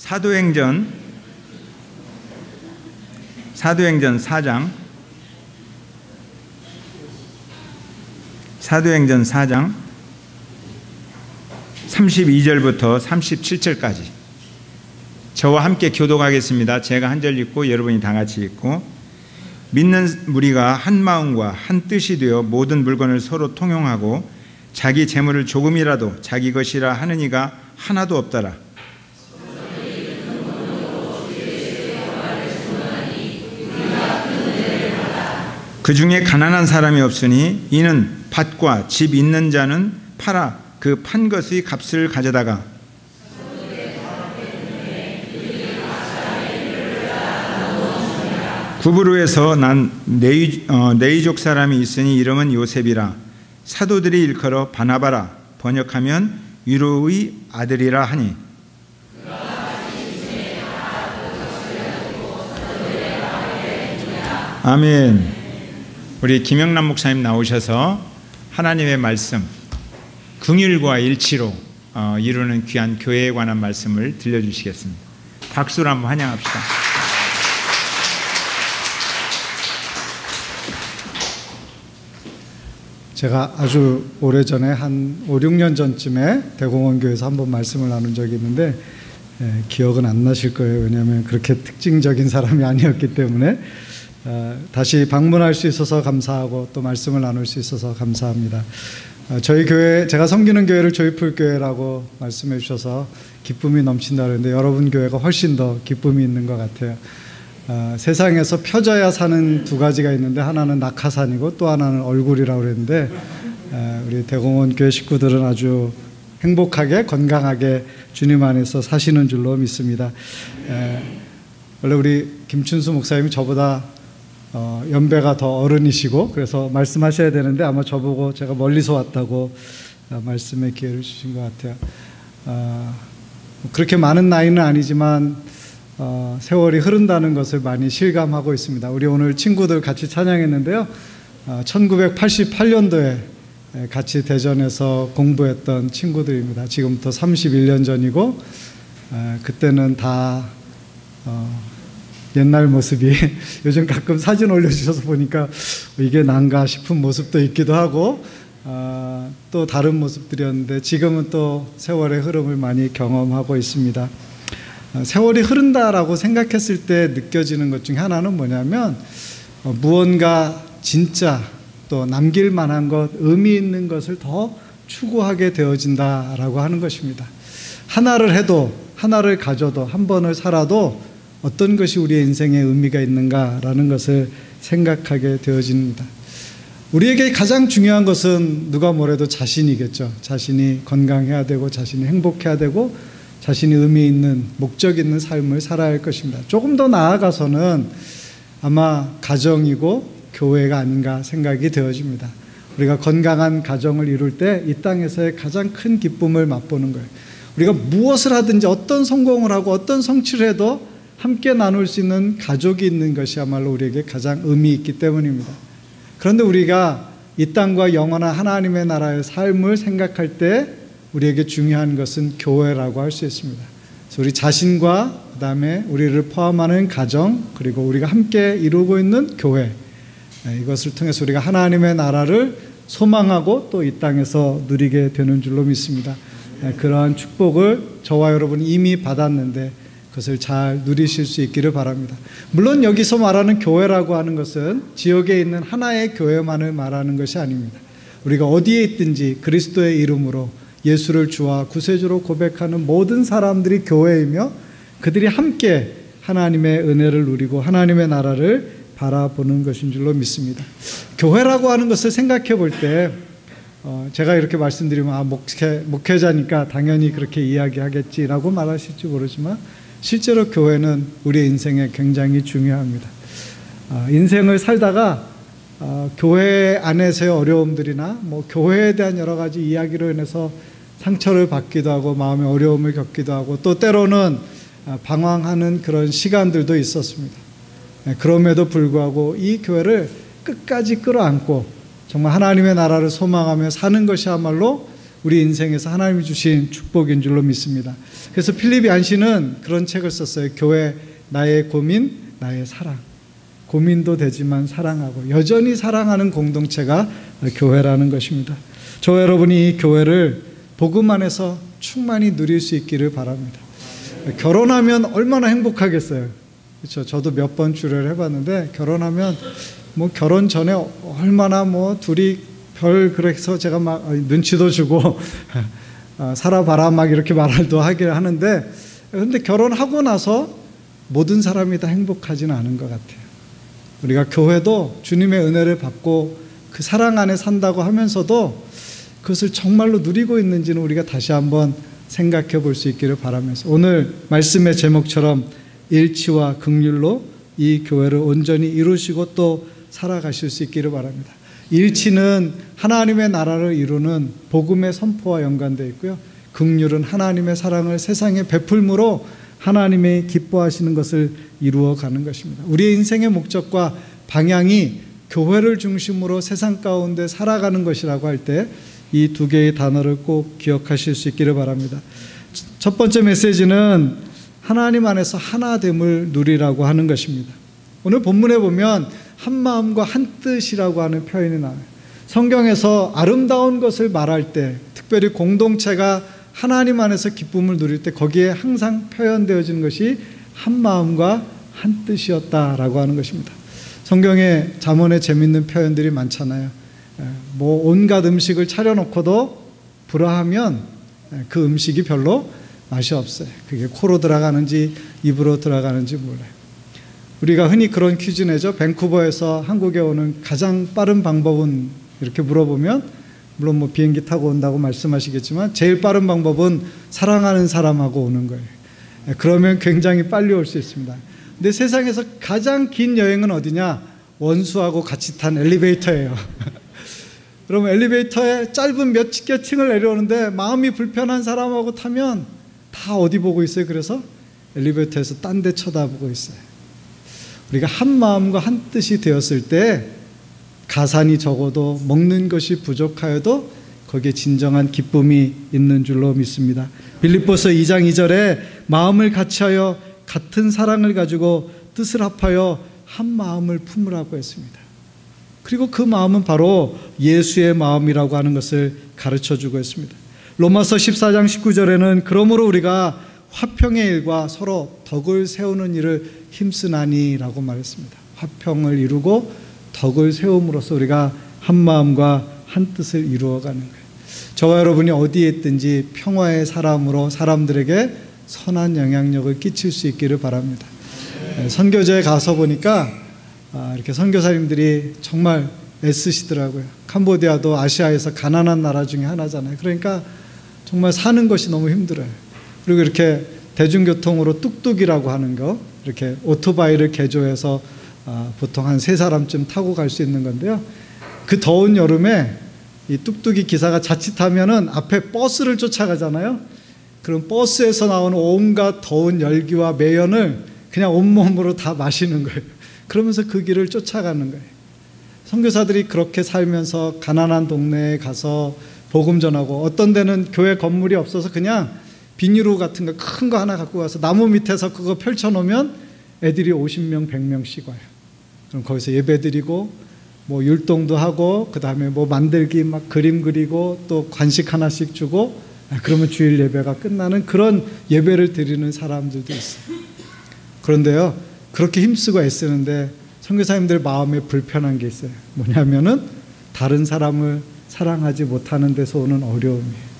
사도행전 4장 32절부터 37절까지 저와 함께 교독하겠습니다. 제가 한 절 읽고 여러분이 다 같이 읽고, 믿는 무리가 한 마음과 한 뜻이 되어 모든 물건을 서로 통용하고 자기 재물을 조금이라도 자기 것이라 하는 이가 하나도 없더라. 그 중에 가난한 사람이 없으니 이는 밭과 집 있는 자는 팔아 그 판 것의 값을 가져다가 구브로에서 난 네이족 사람이 있으니 이름은 요셉이라. 사도들이 일컬어 바나바라, 번역하면 위로의 아들이라 하니. 아멘. 우리 김영남 목사님 나오셔서 하나님의 말씀 긍휼과 일치로 이루는 귀한 교회에 관한 말씀을 들려주시겠습니다. 박수로 한번 환영합시다. 제가 아주 오래전에 한 5, 6년 전쯤에 대공원교회에서 한번 말씀을 나눈 적이 있는데 기억은 안 나실 거예요. 왜냐하면 그렇게 특징적인 사람이 아니었기 때문에. 다시 방문할 수 있어서 감사하고 또 말씀을 나눌 수 있어서 감사합니다. 저희 교회, 제가 섬기는 교회를 조이풀 교회라고 말씀해 주셔서 기쁨이 넘친다 그랬는데 여러분 교회가 훨씬 더 기쁨이 있는 것 같아요. 세상에서 펴져야 사는 두 가지가 있는데 하나는 낙하산이고 또 하나는 얼굴이라고 그랬는데 우리 대공원 교회 식구들은 아주 행복하게 건강하게 주님 안에서 사시는 줄로 믿습니다. 원래 우리 김춘수 목사님이 저보다 연배가 더 어른이시고 그래서 말씀하셔야 되는데 아마 저보고 제가 멀리서 왔다고 말씀의 기회를 주신 것 같아요. 그렇게 많은 나이는 아니지만 세월이 흐른다는 것을 많이 실감하고 있습니다. 우리 오늘 친구들 같이 찬양했는데요. 1988년도에 같이 대전에서 공부했던 친구들입니다. 지금부터 31년 전이고 그때는 다 옛날 모습이 요즘 가끔 사진 올려주셔서 보니까 이게 난가 싶은 모습도 있기도 하고 또 다른 모습들이었는데 지금은 또 세월의 흐름을 많이 경험하고 있습니다. 세월이 흐른다라고 생각했을 때 느껴지는 것 중에 하나는 뭐냐면 무언가 진짜 또 남길 만한 것, 의미 있는 것을 더 추구하게 되어진다라고 하는 것입니다. 하나를 해도, 하나를 가져도, 한 번을 살아도 어떤 것이 우리의 인생에 의미가 있는가라는 것을 생각하게 되어집니다. 우리에게 가장 중요한 것은 누가 뭐래도 자신이겠죠. 자신이 건강해야 되고 자신이 행복해야 되고 자신이 의미 있는 목적 있는 삶을 살아야 할 것입니다. 조금 더 나아가서는 아마 가정이고 교회가 아닌가 생각이 되어집니다. 우리가 건강한 가정을 이룰 때 이 땅에서의 가장 큰 기쁨을 맛보는 거예요. 우리가 무엇을 하든지 어떤 성공을 하고 어떤 성취를 해도 함께 나눌 수 있는 가족이 있는 것이야말로 우리에게 가장 의미 있기 때문입니다. 그런데 우리가 이 땅과 영원한 하나님의 나라의 삶을 생각할 때 우리에게 중요한 것은 교회라고 할 수 있습니다. 그래서 우리 자신과 그 다음에 우리를 포함하는 가정 그리고 우리가 함께 이루고 있는 교회, 이것을 통해서 우리가 하나님의 나라를 소망하고 또 이 땅에서 누리게 되는 줄로 믿습니다. 그러한 축복을 저와 여러분이 이미 받았는데 그것을 잘 누리실 수 있기를 바랍니다. 물론 여기서 말하는 교회라고 하는 것은 지역에 있는 하나의 교회만을 말하는 것이 아닙니다. 우리가 어디에 있든지 그리스도의 이름으로 예수를 주와 구세주로 고백하는 모든 사람들이 교회이며 그들이 함께 하나님의 은혜를 누리고 하나님의 나라를 바라보는 것인 줄로 믿습니다. 교회라고 하는 것을 생각해 볼 때 제가 이렇게 말씀드리면 목회자니까 당연히 그렇게 이야기하겠지라고 말하실지 모르지만 실제로 교회는 우리의 인생에 굉장히 중요합니다. 인생을 살다가 교회 안에서의 어려움들이나 교회에 대한 여러 가지 이야기로 인해서 상처를 받기도 하고 마음의 어려움을 겪기도 하고 또 때로는 방황하는 그런 시간들도 있었습니다. 그럼에도 불구하고 이 교회를 끝까지 끌어안고 정말 하나님의 나라를 소망하며 사는 것이야말로 우리 인생에서 하나님이 주신 축복인 줄로 믿습니다. 그래서 필립 얀시는 그런 책을 썼어요. 교회, 나의 고민, 나의 사랑. 고민도 되지만 사랑하고 여전히 사랑하는 공동체가 교회라는 것입니다. 저와 여러분이 이 교회를 복음 안에서 충만히 누릴 수 있기를 바랍니다. 결혼하면 얼마나 행복하겠어요. 그렇죠. 저도 몇 번 주례를 해봤는데 결혼하면 뭐 결혼 전에 얼마나 뭐 둘이 그래서 제가 막 눈치도 주고 살아봐라 막 이렇게 말도 하긴 하는데, 그런데 결혼하고 나서 모든 사람이 다 행복하지는 않은 것 같아요. 우리가 교회도 주님의 은혜를 받고 그 사랑 안에 산다고 하면서도 그것을 정말로 누리고 있는지는 우리가 다시 한번 생각해 볼 수 있기를 바라면서, 오늘 말씀의 제목처럼 일치와 긍휼로 이 교회를 온전히 이루시고 또 살아가실 수 있기를 바랍니다. 일치는 하나님의 나라를 이루는 복음의 선포와 연관되어 있고요. 긍휼은 하나님의 사랑을 세상에 베풀므로 하나님의 기뻐하시는 것을 이루어가는 것입니다. 우리의 인생의 목적과 방향이 교회를 중심으로 세상 가운데 살아가는 것이라고 할 때 이 두 개의 단어를 꼭 기억하실 수 있기를 바랍니다. 첫 번째 메시지는 하나님 안에서 하나됨을 누리라고 하는 것입니다. 오늘 본문에 보면 한 마음과 한 뜻이라고 하는 표현이 나와요. 성경에서 아름다운 것을 말할 때, 특별히 공동체가 하나님 안에서 기쁨을 누릴 때 거기에 항상 표현되어지는 것이 한 마음과 한 뜻이었다라고 하는 것입니다. 성경에 잠언에 재밌는 표현들이 많잖아요. 뭐 온갖 음식을 차려놓고도 불화하면 그 음식이 별로 맛이 없어요. 그게 코로 들어가는지 입으로 들어가는지 몰라요. 우리가 흔히 그런 퀴즈 내죠. 밴쿠버에서 한국에 오는 가장 빠른 방법은, 이렇게 물어보면 물론 뭐 비행기 타고 온다고 말씀하시겠지만 제일 빠른 방법은 사랑하는 사람하고 오는 거예요. 그러면 굉장히 빨리 올 수 있습니다. 근데 세상에서 가장 긴 여행은 어디냐? 원수하고 같이 탄 엘리베이터예요. 그러면 엘리베이터에 짧은 몇 개 층을 내려오는데 마음이 불편한 사람하고 타면 다 어디 보고 있어요? 그래서 엘리베이터에서 딴 데 쳐다보고 있어요. 우리가 한 마음과 한 뜻이 되었을 때 가산이 적어도 먹는 것이 부족하여도 거기에 진정한 기쁨이 있는 줄로 믿습니다. 빌립보서 2장 2절에 마음을 같이하여 같은 사랑을 가지고 뜻을 합하여 한 마음을 품으라고 했습니다. 그리고 그 마음은 바로 예수의 마음이라고 하는 것을 가르쳐주고 있습니다. 로마서 14장 19절에는 그러므로 우리가 화평의 일과 서로 덕을 세우는 일을 힘쓰나니라고 말했습니다. 화평을 이루고 덕을 세움으로써 우리가 한 마음과 한 뜻을 이루어가는 거예요. 저와 여러분이 어디에 있든지 평화의 사람으로 사람들에게 선한 영향력을 끼칠 수 있기를 바랍니다. 선교제에 가서 보니까 이렇게 선교사님들이 정말 애쓰시더라고요. 캄보디아도 아시아에서 가난한 나라 중에 하나잖아요. 그러니까 정말 사는 것이 너무 힘들어요. 그리고 이렇게 대중교통으로 뚝뚝이라고 하는 거, 이렇게 오토바이를 개조해서 보통 한 3사람쯤 타고 갈 수 있는 건데요. 그 더운 여름에 이 뚝뚝이 기사가 자칫하면은 앞에 버스를 쫓아가잖아요. 그럼 버스에서 나오는 온갖 더운 열기와 매연을 그냥 온몸으로 다 마시는 거예요. 그러면서 그 길을 쫓아가는 거예요. 선교사들이 그렇게 살면서 가난한 동네에 가서 복음 전하고, 어떤 데는 교회 건물이 없어서 그냥 비닐로 같은 거 큰 거 하나 갖고 가서 나무 밑에서 그거 펼쳐놓으면 애들이 50명 100명씩 와요. 그럼 거기서 예배 드리고 뭐 율동도 하고, 그 다음에 뭐 만들기 막 그림 그리고 또 간식 하나씩 주고, 그러면 주일 예배가 끝나는 그런 예배를 드리는 사람들도 있어요. 그런데요, 그렇게 힘쓰고 애쓰는데 선교사님들 마음에 불편한 게 있어요. 뭐냐면은 다른 사람을 사랑하지 못하는 데서 오는 어려움이에요.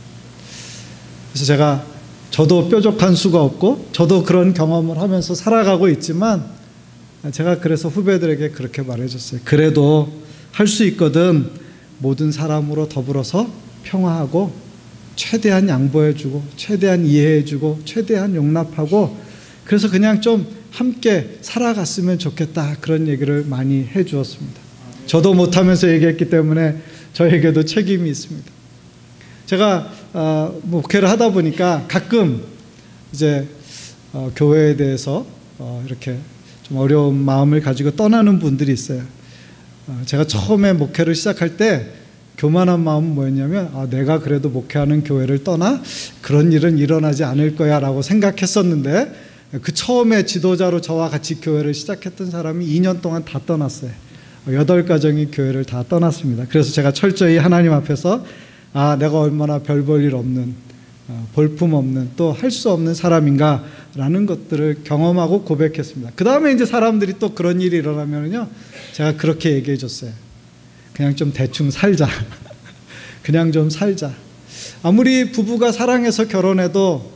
그래서 저도 뾰족한 수가 없고 저도 그런 경험을 하면서 살아가고 있지만, 제가 그래서 후배들에게 그렇게 말해줬어요. 그래도 할 수 있거든. 모든 사람으로 더불어서 평화하고 최대한 양보해주고 최대한 이해해주고 최대한 용납하고, 그래서 그냥 좀 함께 살아갔으면 좋겠다, 그런 얘기를 많이 해주었습니다. 저도 못하면서 얘기했기 때문에 저에게도 책임이 있습니다. 제가 목회를 하다 보니까 가끔 이제 교회에 대해서 이렇게 좀 어려운 마음을 가지고 떠나는 분들이 있어요. 제가 처음에 목회를 시작할 때 교만한 마음은 뭐였냐면 내가 그래도 목회하는 교회를 떠나 그런 일은 일어나지 않을 거야 라고 생각했었는데, 그 처음에 지도자로 저와 같이 교회를 시작했던 사람이 2년 동안 다 떠났어요. 8가정이 교회를 다 떠났습니다. 그래서 제가 철저히 하나님 앞에서 내가 얼마나 별 볼 일 없는, 볼품 없는, 또 할 수 없는 사람인가 라는 것들을 경험하고 고백했습니다. 그 다음에 이제 사람들이 또 그런 일이 일어나면요, 제가 그렇게 얘기해 줬어요. 그냥 좀 대충 살자. 그냥 좀 살자. 아무리 부부가 사랑해서 결혼해도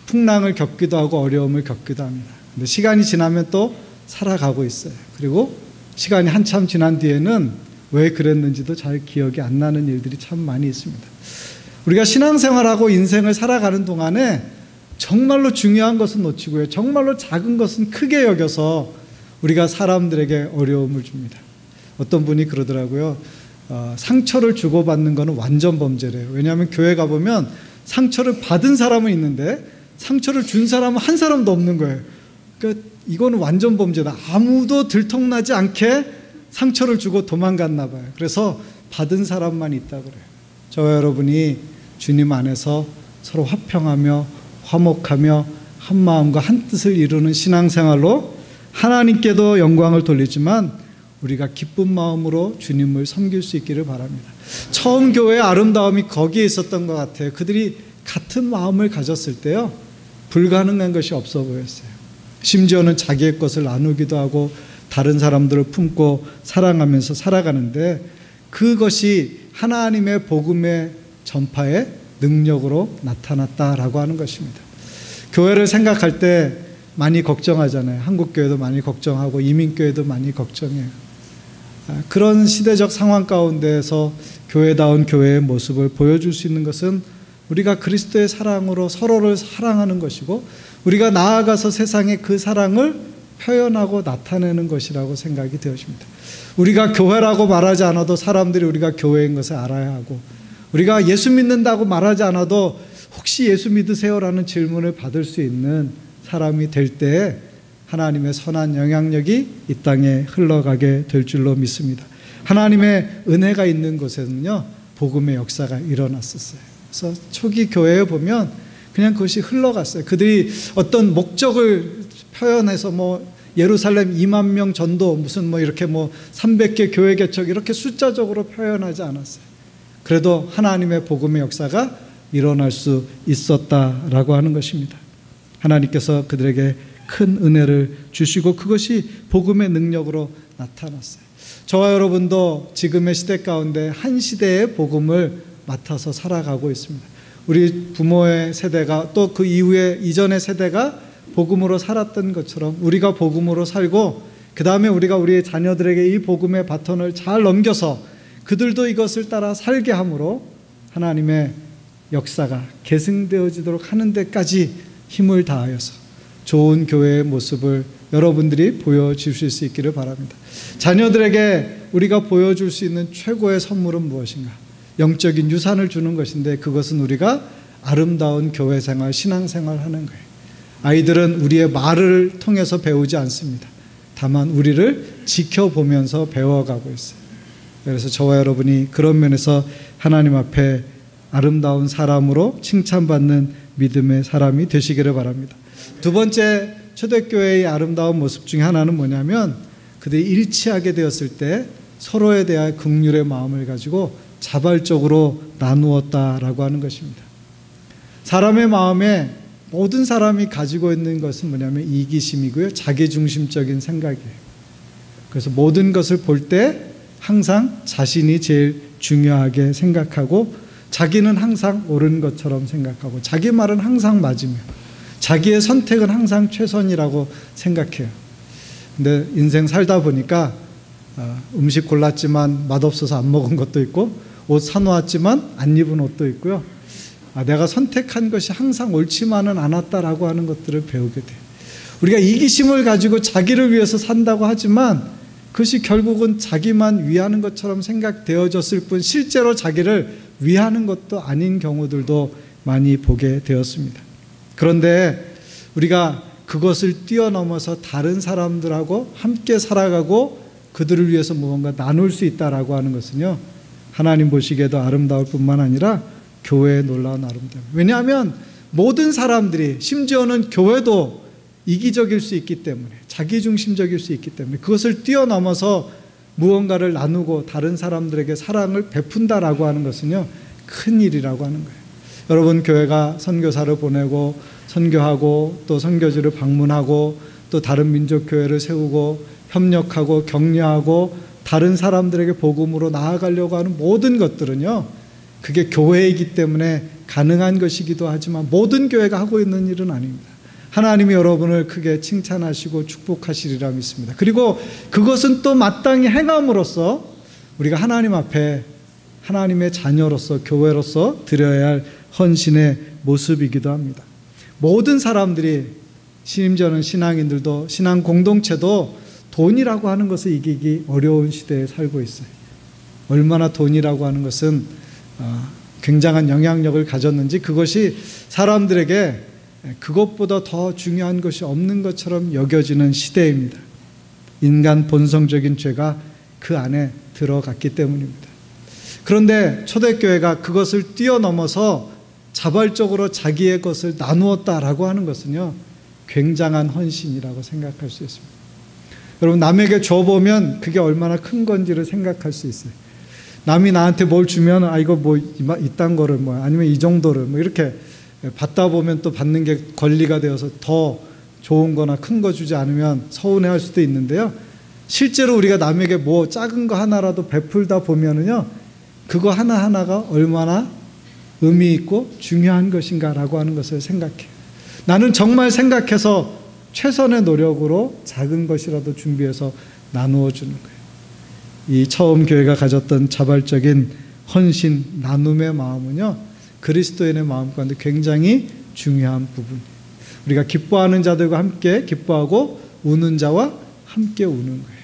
풍랑을 겪기도 하고 어려움을 겪기도 합니다. 근데 시간이 지나면 또 살아가고 있어요. 그리고 시간이 한참 지난 뒤에는 왜 그랬는지도 잘 기억이 안 나는 일들이 참 많이 있습니다. 우리가 신앙생활하고 인생을 살아가는 동안에 정말로 중요한 것은 놓치고요, 정말로 작은 것은 크게 여겨서 우리가 사람들에게 어려움을 줍니다. 어떤 분이 그러더라고요. 상처를 주고받는 것은 완전 범죄래요. 왜냐하면 교회 가보면 상처를 받은 사람은 있는데 상처를 준 사람은 한 사람도 없는 거예요. 그러니까 이거는 완전 범죄다. 아무도 들통나지 않게 상처를 주고 도망갔나 봐요. 그래서 받은 사람만 있다고 그래요. 저와 여러분이 주님 안에서 서로 화평하며 화목하며 한 마음과 한 뜻을 이루는 신앙생활로 하나님께도 영광을 돌리지만 우리가 기쁜 마음으로 주님을 섬길 수 있기를 바랍니다. 처음 교회의 아름다움이 거기에 있었던 것 같아요. 그들이 같은 마음을 가졌을 때요, 불가능한 것이 없어 보였어요. 심지어는 자기의 것을 나누기도 하고 다른 사람들을 품고 사랑하면서 살아가는데, 그것이 하나님의 복음의 전파의 능력으로 나타났다라고 하는 것입니다. 교회를 생각할 때 많이 걱정하잖아요. 한국교회도 많이 걱정하고 이민교회도 많이 걱정해요. 그런 시대적 상황 가운데에서 교회다운 교회의 모습을 보여줄 수 있는 것은 우리가 그리스도의 사랑으로 서로를 사랑하는 것이고, 우리가 나아가서 세상에 그 사랑을 표현하고 나타내는 것이라고 생각이 되어집니다. 우리가 교회라고 말하지 않아도 사람들이 우리가 교회인 것을 알아야 하고, 우리가 예수 믿는다고 말하지 않아도 혹시 예수 믿으세요라는 질문을 받을 수 있는 사람이 될 때에 하나님의 선한 영향력이 이 땅에 흘러가게 될 줄로 믿습니다. 하나님의 은혜가 있는 곳에는요, 복음의 역사가 일어났었어요. 그래서 초기 교회에 보면 그냥 그것이 흘러갔어요. 그들이 어떤 목적을 표현해서 예루살렘 2만 명 전도, 무슨 이렇게 300개 교회 개척 이렇게 숫자적으로 표현하지 않았어요. 그래도 하나님의 복음의 역사가 일어날 수 있었다라고 하는 것입니다. 하나님께서 그들에게 큰 은혜를 주시고 그것이 복음의 능력으로 나타났어요. 저와 여러분도 지금의 시대 가운데 한 시대의 복음을 맡아서 살아가고 있습니다. 우리 부모의 세대가 또 그 이후에 이전의 세대가 복음으로 살았던 것처럼 우리가 복음으로 살고, 그 다음에 우리가 우리의 자녀들에게 이 복음의 바톤을 잘 넘겨서 그들도 이것을 따라 살게 함으로 하나님의 역사가 계승되어지도록 하는 데까지 힘을 다하여서 좋은 교회의 모습을 여러분들이 보여주실 수 있기를 바랍니다. 자녀들에게 우리가 보여줄 수 있는 최고의 선물은 무엇인가? 영적인 유산을 주는 것인데, 그것은 우리가 아름다운 교회 생활, 신앙 생활 하는 거예요. 아이들은 우리의 말을 통해서 배우지 않습니다. 다만 우리를 지켜보면서 배워가고 있어요. 그래서 저와 여러분이 그런 면에서 하나님 앞에 아름다운 사람으로 칭찬받는 믿음의 사람이 되시기를 바랍니다. 두 번째 초대교회의 아름다운 모습 중에 하나는 뭐냐면, 그들이 일치하게 되었을 때 서로에 대한 긍휼의 마음을 가지고 자발적으로 나누었다라고 하는 것입니다. 사람의 마음에 모든 사람이 가지고 있는 것은 뭐냐면 이기심이고요, 자기중심적인 생각이에요. 그래서 모든 것을 볼 때 항상 자신이 제일 중요하게 생각하고, 자기는 항상 옳은 것처럼 생각하고, 자기 말은 항상 맞으며, 자기의 선택은 항상 최선이라고 생각해요. 근데 인생 살다 보니까 음식 골랐지만 맛없어서 안 먹은 것도 있고, 옷 사놓았지만 안 입은 옷도 있고요. 내가 선택한 것이 항상 옳지만은 않았다라고 하는 것들을 배우게 돼요. 우리가 이기심을 가지고 자기를 위해서 산다고 하지만 그것이 결국은 자기만 위하는 것처럼 생각되어졌을 뿐 실제로 자기를 위하는 것도 아닌 경우들도 많이 보게 되었습니다. 그런데 우리가 그것을 뛰어넘어서 다른 사람들하고 함께 살아가고 그들을 위해서 무언가 나눌 수 있다라고 하는 것은요, 하나님 보시기에도 아름다울 뿐만 아니라 교회의 놀라운 아름다움. 왜냐하면 모든 사람들이, 심지어는 교회도 이기적일 수 있기 때문에, 자기중심적일 수 있기 때문에 그것을 뛰어넘어서 무언가를 나누고 다른 사람들에게 사랑을 베푼다라고 하는 것은요, 큰 일이라고 하는 거예요. 여러분, 교회가 선교사를 보내고 선교하고 또 선교지를 방문하고 또 다른 민족 교회를 세우고 협력하고 격려하고 다른 사람들에게 복음으로 나아가려고 하는 모든 것들은요, 그게 교회이기 때문에 가능한 것이기도 하지만 모든 교회가 하고 있는 일은 아닙니다. 하나님이 여러분을 크게 칭찬하시고 축복하시리라 믿습니다. 그리고 그것은 또 마땅히 행함으로써 우리가 하나님 앞에 하나님의 자녀로서, 교회로서 드려야 할 헌신의 모습이기도 합니다. 모든 사람들이, 심지어는 신앙인들도, 신앙 공동체도 돈이라고 하는 것을 이기기 어려운 시대에 살고 있어요. 얼마나 돈이라고 하는 것은 굉장한 영향력을 가졌는지, 그것이 사람들에게 그것보다 더 중요한 것이 없는 것처럼 여겨지는 시대입니다. 인간 본성적인 죄가 그 안에 들어갔기 때문입니다. 그런데 초대교회가 그것을 뛰어넘어서 자발적으로 자기의 것을 나누었다라고 하는 것은요, 굉장한 헌신이라고 생각할 수 있습니다. 여러분, 남에게 줘보면 그게 얼마나 큰 건지를 생각할 수 있어요. 남이 나한테 뭘 주면 이거 뭐 이딴 거를 뭐 아니면 이 정도를 뭐 이렇게 받다 보면 또 받는 게 권리가 되어서 더 좋은 거나 큰 거 주지 않으면 서운해할 수도 있는데요, 실제로 우리가 남에게 뭐 작은 거 하나라도 베풀다 보면은요, 그거 하나하나가 얼마나 의미 있고 중요한 것인가라고 하는 것을 생각해요. 나는 정말 생각해서 최선의 노력으로 작은 것이라도 준비해서 나누어 주는 거예요. 이 처음 교회가 가졌던 자발적인 헌신, 나눔의 마음은요, 그리스도인의 마음 가운데 굉장히 중요한 부분이에요. 우리가 기뻐하는 자들과 함께 기뻐하고 우는 자와 함께 우는 거예요.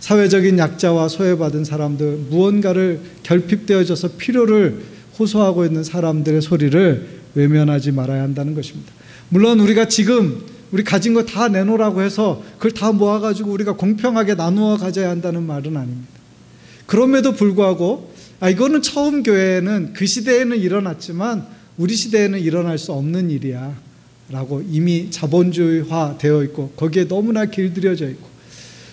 사회적인 약자와 소외받은 사람들, 무언가를 결핍되어져서 필요를 호소하고 있는 사람들의 소리를 외면하지 말아야 한다는 것입니다. 물론 우리가 지금 우리 가진 거 다 내놓으라고 해서 그걸 다 모아가지고 우리가 공평하게 나누어 가져야 한다는 말은 아닙니다. 그럼에도 불구하고 이거는 처음 교회에는 그 시대에는 일어났지만 우리 시대에는 일어날 수 없는 일이야 라고 이미 자본주의화 되어 있고 거기에 너무나 길들여져 있고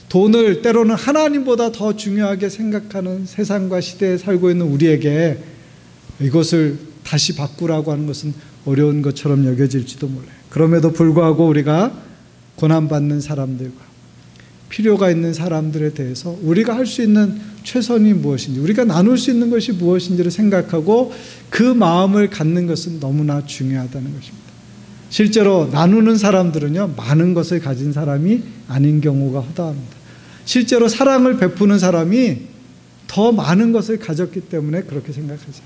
돈을 때로는 하나님보다 더 중요하게 생각하는 세상과 시대에 살고 있는 우리에게 이것을 다시 바꾸라고 하는 것은 어려운 것처럼 여겨질지도 몰라요. 그럼에도 불구하고 우리가 고난받는 사람들과 필요가 있는 사람들에 대해서 우리가 할 수 있는 최선이 무엇인지, 우리가 나눌 수 있는 것이 무엇인지를 생각하고 그 마음을 갖는 것은 너무나 중요하다는 것입니다. 실제로 나누는 사람들은요, 많은 것을 가진 사람이 아닌 경우가 허다합니다. 실제로 사랑을 베푸는 사람이 더 많은 것을 가졌기 때문에 그렇게 생각하죠.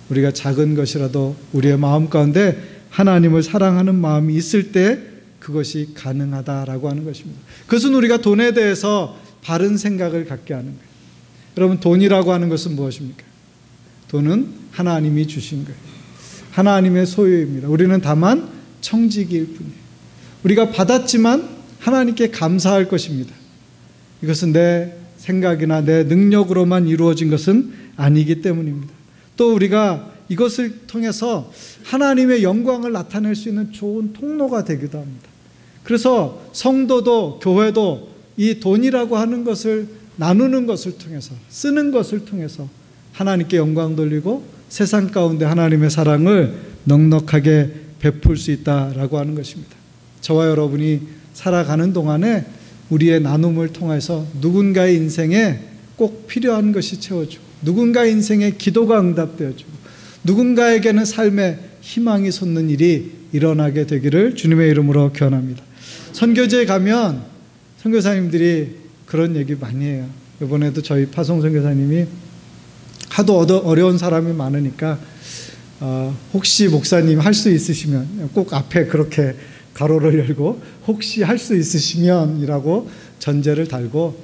우리가 작은 것이라도 우리의 마음 가운데 하나님을 사랑하는 마음이 있을 때 그것이 가능하다라고 하는 것입니다. 그것은 우리가 돈에 대해서 바른 생각을 갖게 하는 거예요. 여러분, 돈이라고 하는 것은 무엇입니까? 돈은 하나님이 주신 거예요. 하나님의 소유입니다. 우리는 다만 청지기일 뿐이에요. 우리가 받았지만 하나님께 감사할 것입니다. 이것은 내 생각이나 내 능력으로만 이루어진 것은 아니기 때문입니다. 또 우리가 이것을 통해서 하나님의 영광을 나타낼 수 있는 좋은 통로가 되기도 합니다. 그래서 성도도 교회도 이 돈이라고 하는 것을 나누는 것을 통해서, 쓰는 것을 통해서 하나님께 영광 돌리고 세상 가운데 하나님의 사랑을 넉넉하게 베풀 수 있다라고 하는 것입니다. 저와 여러분이 살아가는 동안에 우리의 나눔을 통해서 누군가의 인생에 꼭 필요한 것이 채워지고, 누군가의 인생에 기도가 응답되어지고, 누군가에게는 삶의 희망이 솟는 일이 일어나게 되기를 주님의 이름으로 기원합니다. 선교지에 가면 선교사님들이 그런 얘기 많이 해요. 이번에도 저희 파송 선교사님이 하도 어려운 사람이 많으니까 혹시 목사님 할 수 있으시면, 꼭 앞에 그렇게 가로를 열고 혹시 할 수 있으시면 이라고 전제를 달고,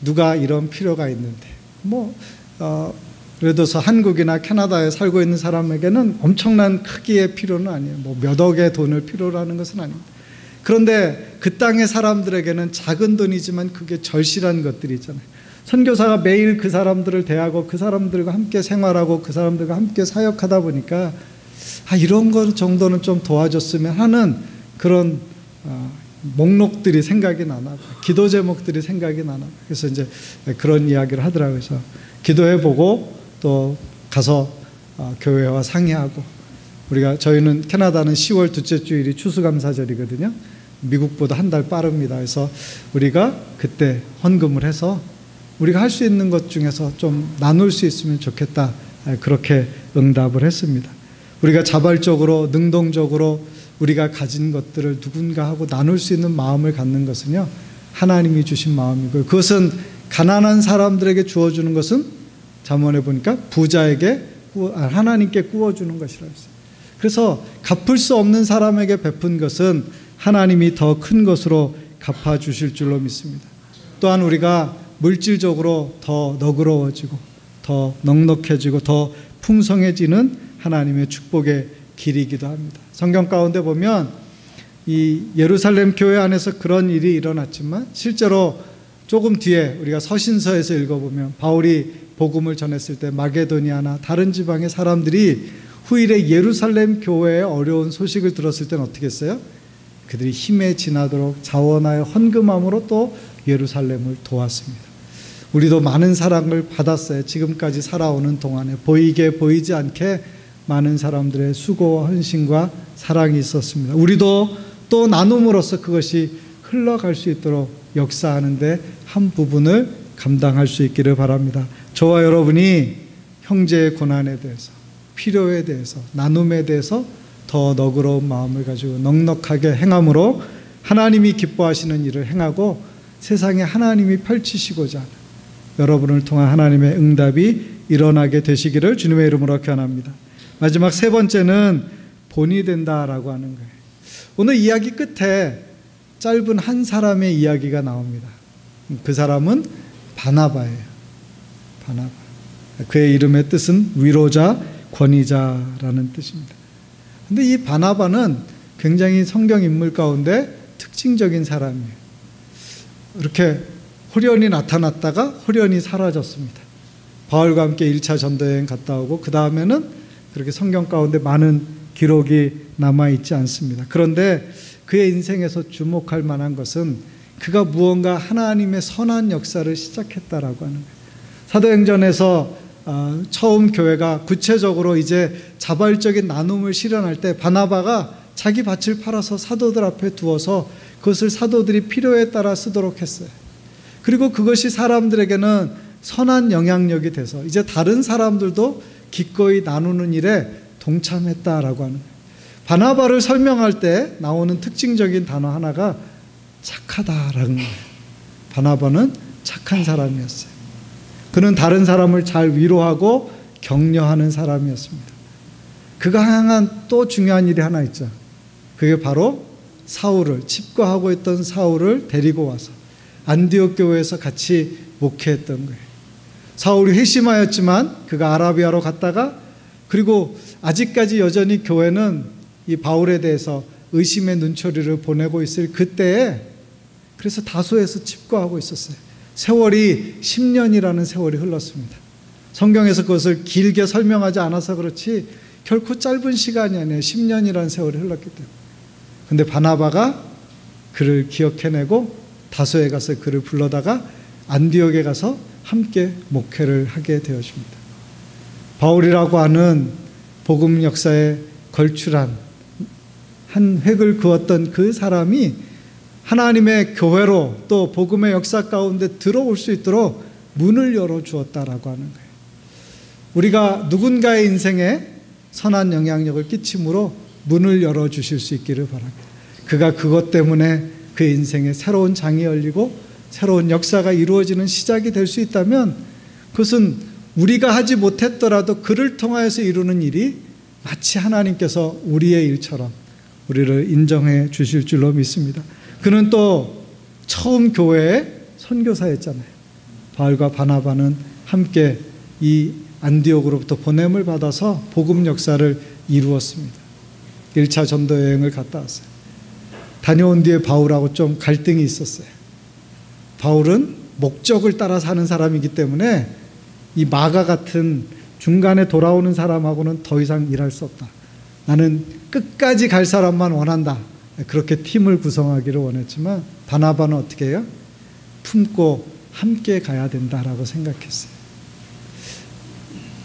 누가 이런 필요가 있는데 예를 들어서 한국이나 캐나다에 살고 있는 사람에게는 엄청난 크기의 필요는 아니에요. 몇 억의 돈을 필요로 하는 것은 아닙니다. 그런데 그 땅의 사람들에게는 작은 돈이지만 그게 절실한 것들이 있잖아요. 선교사가 매일 그 사람들을 대하고 그 사람들과 함께 생활하고 그 사람들과 함께 사역하다 보니까 이런 것 정도는 좀 도와줬으면 하는 그런 목록들이 생각이 나나, 기도 제목들이 생각이 나나. 그래서 이제 그런 이야기를 하더라고요. 그래서 기도해보고 또 가서 교회와 상의하고, 저희는 캐나다는 10월 둘째 주일이 추수감사절이거든요. 미국보다 한 달 빠릅니다. 그래서 우리가 그때 헌금을 해서 우리가 할 수 있는 것 중에서 좀 나눌 수 있으면 좋겠다, 그렇게 응답을 했습니다. 우리가 자발적으로 능동적으로 우리가 가진 것들을 누군가하고 나눌 수 있는 마음을 갖는 것은요, 하나님이 주신 마음이고요. 그것은 가난한 사람들에게 주어주는 것은 잠언에 보니까 부자에게 하나님께 구워주는 것이라고 했어요. 그래서 갚을 수 없는 사람에게 베푼 것은 하나님이 더 큰 것으로 갚아주실 줄로 믿습니다. 또한 우리가 물질적으로 더 너그러워지고 더 넉넉해지고 더 풍성해지는 하나님의 축복의 길이기도 합니다. 성경 가운데 보면 이 예루살렘 교회 안에서 그런 일이 일어났지만 실제로 조금 뒤에 우리가 서신서에서 읽어보면 바울이 복음을 전했을 때 마게도니아나 다른 지방의 사람들이 후일에 예루살렘 교회의 어려운 소식을 들었을 때는 어떻게 했어요? 그들이 힘에 지나도록 자원하여 헌금함으로 또 예루살렘을 도왔습니다. 우리도 많은 사랑을 받았어요. 지금까지 살아오는 동안에 보이게 보이지 않게 많은 사람들의 수고와 헌신과 사랑이 있었습니다. 우리도 또 나눔으로써 그것이 흘러갈 수 있도록 역사하는데 한 부분을 감당할 수 있기를 바랍니다. 저와 여러분이 형제의 고난에 대해서, 필요에 대해서, 나눔에 대해서 더 너그러운 마음을 가지고 넉넉하게 행함으로 하나님이 기뻐하시는 일을 행하고 세상에 하나님이 펼치시고자 하는 여러분을 통한 하나님의 응답이 일어나게 되시기를 주님의 이름으로 권합니다. 마지막 세 번째는 본이 된다라고 하는 거예요. 오늘 이야기 끝에 짧은 한 사람의 이야기가 나옵니다. 그 사람은 바나바예요. 바나바. 그의 이름의 뜻은 위로자, 권위자라는 뜻입니다. 근데 이 바나바는 굉장히 성경 인물 가운데 특징적인 사람이에요. 이렇게 호련히 나타났다가 호련히 사라졌습니다. 바울과 함께 1차 전도여행 갔다 오고 그 다음에는 그렇게 성경 가운데 많은 기록이 남아있지 않습니다. 그런데 그의 인생에서 주목할 만한 것은 그가 무언가 하나님의 선한 역사를 시작했다라고 하는 거예요. 사도행전에서 처음 교회가 구체적으로 이제 자발적인 나눔을 실현할 때 바나바가 자기 밭을 팔아서 사도들 앞에 두어서 그것을 사도들이 필요에 따라 쓰도록 했어요. 그리고 그것이 사람들에게는 선한 영향력이 돼서 이제 다른 사람들도 기꺼이 나누는 일에 동참했다라고 하는 거예요. 바나바를 설명할 때 나오는 특징적인 단어 하나가 착하다라는 거예요. 바나바는 착한 사람이었어요. 그는 다른 사람을 잘 위로하고 격려하는 사람이었습니다. 그가 향한 또 중요한 일이 하나 있죠. 그게 바로 사울을, 칩거하고 있던 사울을 데리고 와서 안디옥 교회에서 같이 목회했던 거예요. 사울이 회심하였지만 그가 아라비아로 갔다가, 그리고 아직까지 여전히 교회는 이 바울에 대해서 의심의 눈초리를 보내고 있을 그때에 그래서 다소에서 칩거하고 있었어요. 세월이 10년이라는 세월이 흘렀습니다. 성경에서 그것을 길게 설명하지 않아서 그렇지 결코 짧은 시간이 아니에요. 10년이라는 세월이 흘렀기 때문에. 근데 바나바가 그를 기억해내고 다소에 가서 그를 불러다가 안디옥에 가서 함께 목회를 하게 되어집니다. 바울이라고 하는 복음 역사에 걸출한 한 획을 그었던 그 사람이 하나님의 교회로 또 복음의 역사 가운데 들어올 수 있도록 문을 열어주었다라고 하는 거예요. 우리가 누군가의 인생에 선한 영향력을 끼침으로 문을 열어주실 수 있기를 바랍니다. 그가 그것 때문에 그 인생에 새로운 장이 열리고 새로운 역사가 이루어지는 시작이 될 수 있다면 그것은 우리가 하지 못했더라도 그를 통하여서 이루는 일이 마치 하나님께서 우리의 일처럼 우리를 인정해 주실 줄로 믿습니다. 그는 또 처음 교회의 선교사였잖아요. 바울과 바나바는 함께 이 안디옥으로부터 보냄을 받아서 복음 역사를 이루었습니다. 1차 전도 여행을 갔다 왔어요. 다녀온 뒤에 바울하고 좀 갈등이 있었어요. 바울은 목적을 따라 사는 사람이기 때문에 이 마가 같은 중간에 돌아오는 사람하고는 더 이상 일할 수 없다. 나는 끝까지 갈 사람만 원한다. 그렇게 팀을 구성하기를 원했지만 바나바는 어떻게 해요? 품고 함께 가야 된다라고 생각했어요.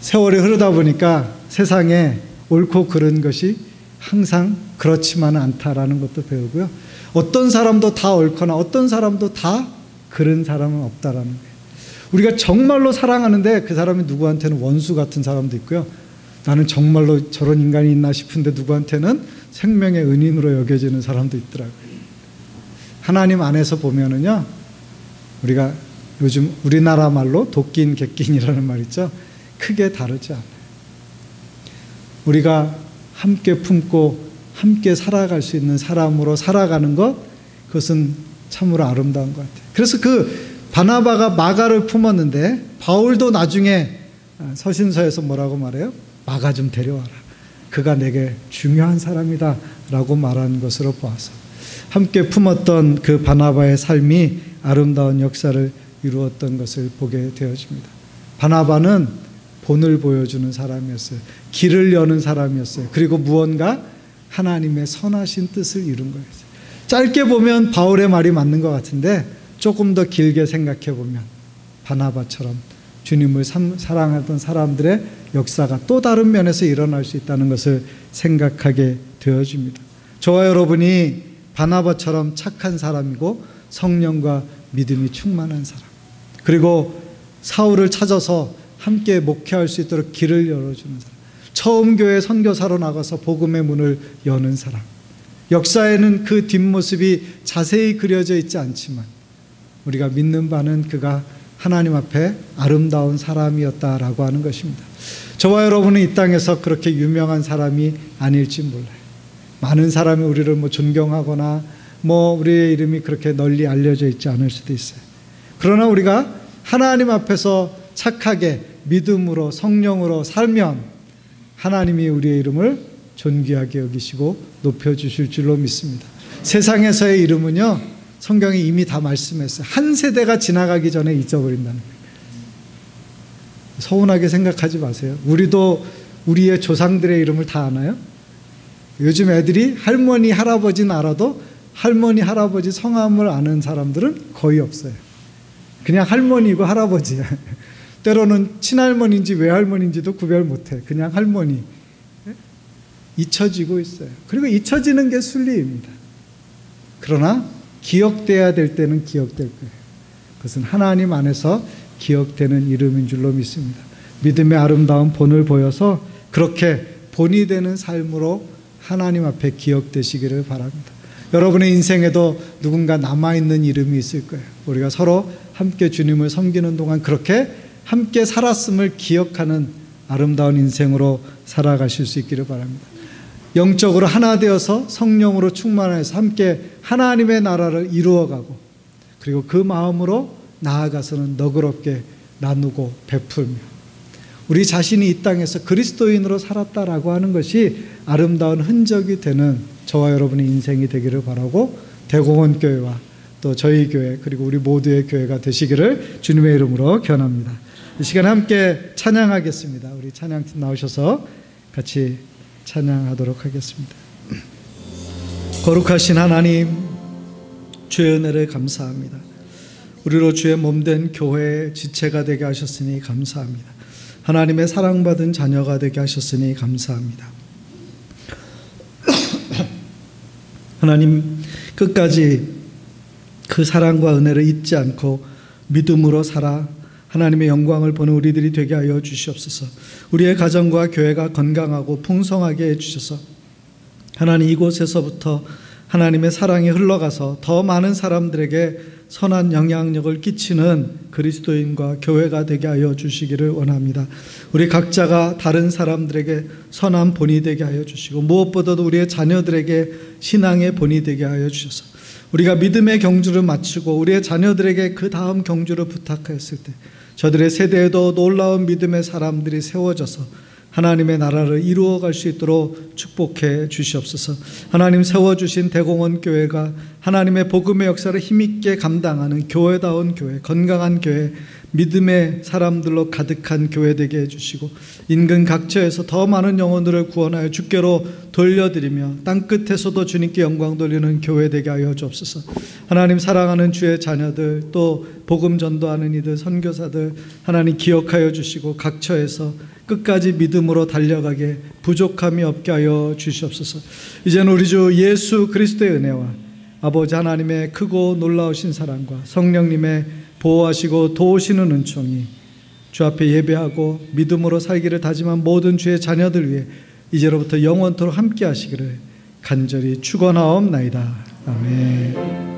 세월이 흐르다 보니까 세상에 옳고 그른 것이 항상 그렇지만은 않다라는 것도 배우고요. 어떤 사람도 다 옳거나 어떤 사람도 다 그른 사람은 없다라는 거예요. 우리가 정말로 사랑하는데 그 사람이 누구한테는 원수 같은 사람도 있고요. 나는 정말로 저런 인간이 있나 싶은데 누구한테는 생명의 은인으로 여겨지는 사람도 있더라고요. 하나님 안에서 보면은요, 우리가 요즘 우리나라 말로 도끼인 객긴이라는 말 있죠. 크게 다르지 않아요. 우리가 함께 품고 함께 살아갈 수 있는 사람으로 살아가는 것, 그것은 참으로 아름다운 것 같아요. 그래서 그 바나바가 마가를 품었는데 바울도 나중에 서신서에서 뭐라고 말해요? 마가 좀 데려와라. 그가 내게 중요한 사람이다 라고 말한 것으로 보아서 함께 품었던 그 바나바의 삶이 아름다운 역사를 이루었던 것을 보게 되어집니다. 바나바는 본을 보여주는 사람이었어요. 길을 여는 사람이었어요. 그리고 무언가 하나님의 선하신 뜻을 이룬 거였어요. 짧게 보면 바울의 말이 맞는 것 같은데 조금 더 길게 생각해 보면 바나바처럼 주님을 사랑하던 사람들의 역사가 또 다른 면에서 일어날 수 있다는 것을 생각하게 되어집니다. 저와 여러분이 바나바처럼 착한 사람이고 성령과 믿음이 충만한 사람, 그리고 사울을 찾아서 함께 목회할 수 있도록 길을 열어주는 사람, 처음 교회 선교사로 나가서 복음의 문을 여는 사람, 역사에는 그 뒷모습이 자세히 그려져 있지 않지만 우리가 믿는 바는 그가 하나님 앞에 아름다운 사람이었다라고 하는 것입니다. 저와 여러분은 이 땅에서 그렇게 유명한 사람이 아닐지 몰라요. 많은 사람이 우리를 존경하거나 우리의 이름이 그렇게 널리 알려져 있지 않을 수도 있어요. 그러나 우리가 하나님 앞에서 착하게 믿음으로 성령으로 살면 하나님이 우리의 이름을 존귀하게 여기시고 높여주실 줄로 믿습니다. 세상에서의 이름은요, 성경이 이미 다 말씀했어요. 한 세대가 지나가기 전에 잊어버린다는 거예요. 서운하게 생각하지 마세요. 우리도 우리의 조상들의 이름을 다 아나요? 요즘 애들이 할머니, 할아버지는 알아도 할머니, 할아버지 성함을 아는 사람들은 거의 없어요. 그냥 할머니고 할아버지야. 때로는 친할머니인지 외할머니인지도 구별 못해. 그냥 할머니. 잊혀지고 있어요. 그리고 잊혀지는 게 순리입니다. 그러나 기억돼야 될 때는 기억될 거예요. 그것은 하나님 안에서 기억되는 이름인 줄로 믿습니다. 믿음의 아름다운 본을 보여서 그렇게 본이 되는 삶으로 하나님 앞에 기억되시기를 바랍니다. 여러분의 인생에도 누군가 남아있는 이름이 있을 거예요. 우리가 서로 함께 주님을 섬기는 동안 그렇게 함께 살았음을 기억하는 아름다운 인생으로 살아가실 수 있기를 바랍니다. 영적으로 하나 되어서 성령으로 충만해서 함께 하나님의 나라를 이루어가고, 그리고 그 마음으로 나아가서는 너그럽게 나누고 베풀며 우리 자신이 이 땅에서 그리스도인으로 살았다라고 하는 것이 아름다운 흔적이 되는 저와 여러분의 인생이 되기를 바라고, 대공원교회와 또 저희 교회 그리고 우리 모두의 교회가 되시기를 주님의 이름으로 권합니다. 이 시간에 함께 찬양하겠습니다. 우리 찬양팀 나오셔서 같이 찬양하도록 하겠습니다. 거룩하신 하나님, 주의 은혜를 감사합니다. 우리로 주의 몸된 교회의 지체가 되게 하셨으니 감사합니다. 하나님의 사랑받은 자녀가 되게 하셨으니 감사합니다. 하나님, 끝까지 그 사랑과 은혜를 잊지 않고 믿음으로 살아 하나님의 영광을 보는 우리들이 되게 하여 주시옵소서. 우리의 가정과 교회가 건강하고 풍성하게 해주셔서 하나님, 이곳에서부터 하나님의 사랑이 흘러가서 더 많은 사람들에게 선한 영향력을 끼치는 그리스도인과 교회가 되게 하여 주시기를 원합니다. 우리 각자가 다른 사람들에게 선한 본이 되게 하여 주시고, 무엇보다도 우리의 자녀들에게 신앙의 본이 되게 하여 주셔서 우리가 믿음의 경주를 마치고 우리의 자녀들에게 그 다음 경주를 부탁하였을 때 저들의 세대에도 놀라운 믿음의 사람들이 세워져서 하나님의 나라를 이루어갈 수 있도록 축복해 주시옵소서. 하나님 세워주신 대공원 교회가 하나님의 복음의 역사를 힘있게 감당하는 교회다운 교회, 건강한 교회, 믿음의 사람들로 가득한 교회 되게 해주시고 인근 각처에서 더 많은 영혼들을 구원하여 주께로 돌려드리며 땅끝에서도 주님께 영광 돌리는 교회 되게 하여 주옵소서. 하나님 사랑하는 주의 자녀들, 또 복음 전도하는 이들, 선교사들 하나님 기억하여 주시고 각처에서 끝까지 믿음으로 달려가게 부족함이 없게 하여 주시옵소서. 이제는 우리 주 예수 그리스도의 은혜와 아버지 하나님의 크고 놀라우신 사랑과 성령님의 보호하시고 도우시는 은총이 주 앞에 예배하고 믿음으로 살기를 다짐한 모든 주의 자녀들 위해 이제로부터 영원토록 함께 하시기를 간절히 축원하옵나이다. 아멘.